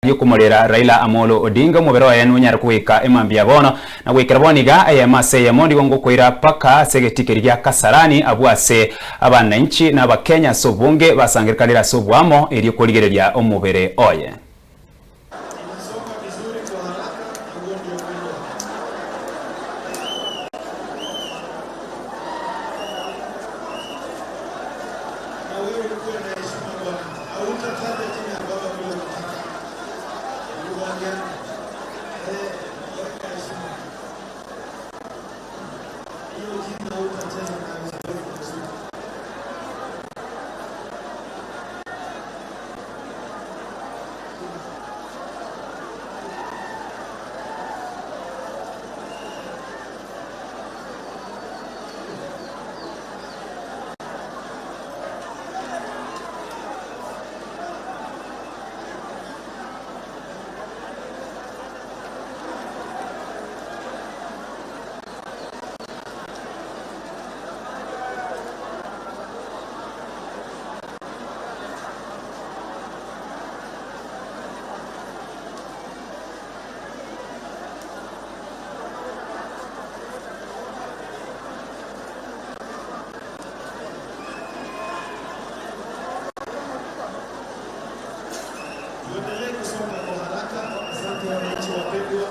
yukumulira Raila Amolo Odinga mubero yenu nyara kuwika emambia bono na gwikira boniga ayamase ya mondi gongo kwira paka segetikirya Kasarani abwase abananchi na bakenya sobunge basangirikanira sobwamo eri kurigereria omubere oye. Tuendelee kusonga kwa haraka. Asante wananchi wapendwa.